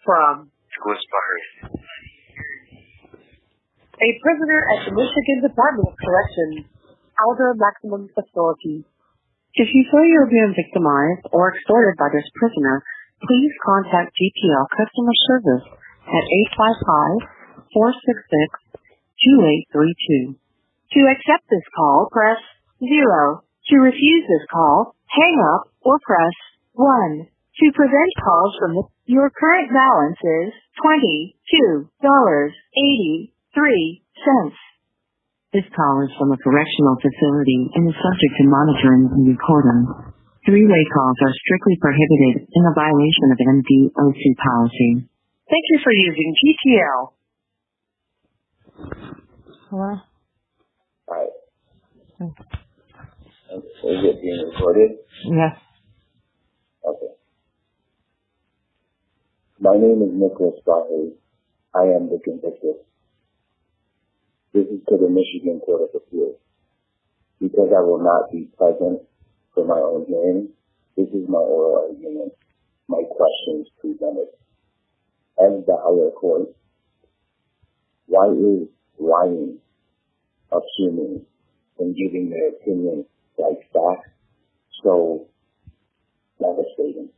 from Nicholas.BAHRI. a prisoner at the Michigan Department of Corrections, Outer Maximum Facility. If you feel you are being victimized or extorted by this prisoner, please contact GPL Customer Service at 855-466-2832. To accept this call, press 0. To refuse this call, hang up or press 1. To prevent calls from your current balance is $22.83. This call is from a correctional facility and is subject to monitoring and recording. Three-way calls are strictly prohibited in a violation of NDOC policy. Thank you for using GTL. Hello? Hi. Is it being recorded? Yes. Okay. My name is Nicholas.BAHRI. I am the convicted. This is to the Michigan Court of Appeals. Because I will not be present for my own hearing, this is my oral argument, my questions presented. As the higher court, why is lying, assuming, and giving their opinion like facts so devastating?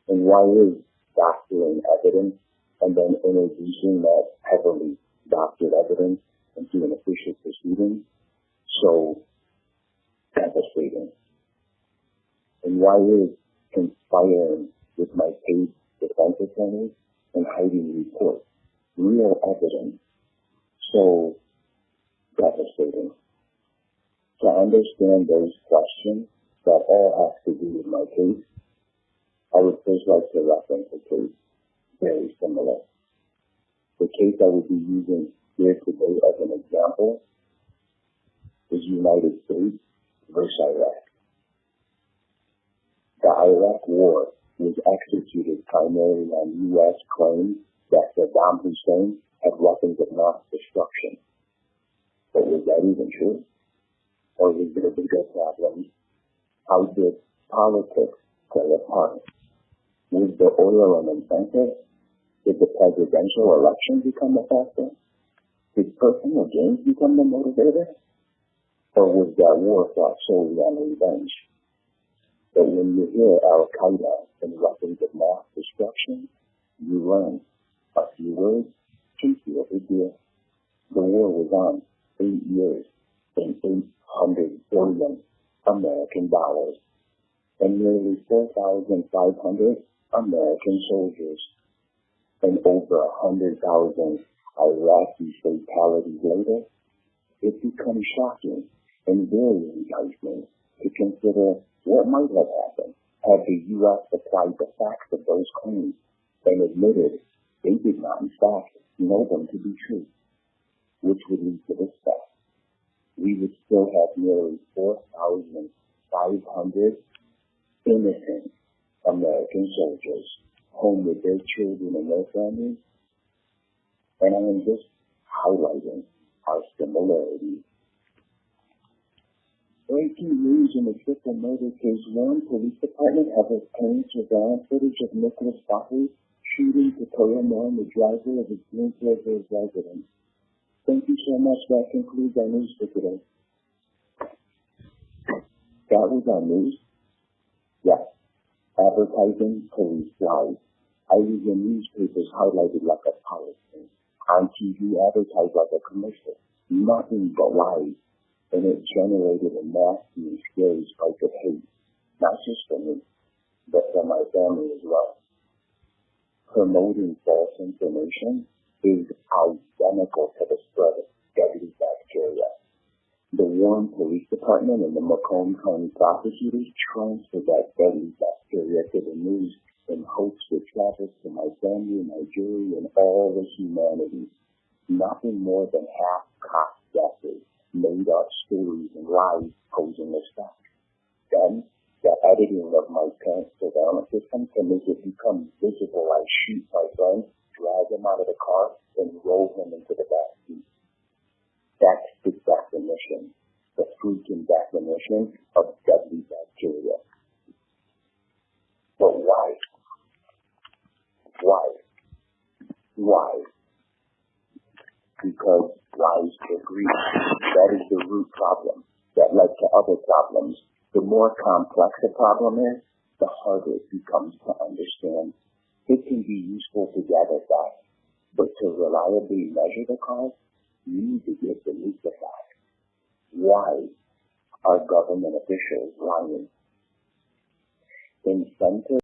And why is doctoring evidence and then introducing that heavily doctored evidence into an official proceeding so devastating? And why is conspiring with my paid defense attorneys and hiding reports, real evidence, so devastating? To understand those questions that all have to do with my case, I would first like to reference a case very similar. The case I will be using here today as an example is United States versus Iraq. The Iraq War was executed primarily on U.S. claims that Saddam Hussein had weapons of mass destruction. But was that even true? Or was there a bigger problem? How did politics play a part? Was the oil an incentive? Did the presidential election become a factor? Did personal gains become the motivator? Or was that war fought solely on revenge? But when you hear Al-Qaeda and weapons of mass destruction, you learn a few words can feel the deal. The war was on 8 years and $800 billion American dollars, and nearly 4,500 American soldiers, and over 100,000 Iraqi fatalities later. It becomes shocking and very enticing to consider what might have happened had the U.S. applied the facts of those claims and admitted they did not in fact know them to be true, which would lead to this fact. We would still have nearly 4,500 innocent American soldiers home with their children and their families. And I am just highlighting our similarities. Breaking news in the triple murder case, one police department have obtained surveillance footage of Nicholas.BAHRI shooting TUKOYO, the driver of his Greenfield residence. Thank you so much. That concludes our news for today. That was our news? Yes. Advertising police lies. I read the newspapers highlighted like a policy. On TV, advertised like a commercial. Nothing but lies. And it generated a nasty and scary spike of hate. Not just for me, but for my family as well. Promoting false information is identical to the spread of deadly bacteria. The Warren Police Department and the Macomb County prosecutors transferred that deadly bacteria to the news in hopes it travels to my family, my jury, and all the humanity. Nothing more than half-cocked guesses, made-up stories, and lies posing as fact. Then, the editing of my parents' surveillance system to make it become visible. I shoot my friend, drag him out of the car, and roll him into the back seat. That's the definition, the freaking definition of deadly bacteria. But why? Why? Because lies to greed. That is the root problem that led to other problems. The more complex a problem is, the harder it becomes to understand. It can be useful to gather facts, but to reliably measure the cause, you need to get beneath the facts. Why are government officials lying? Incentives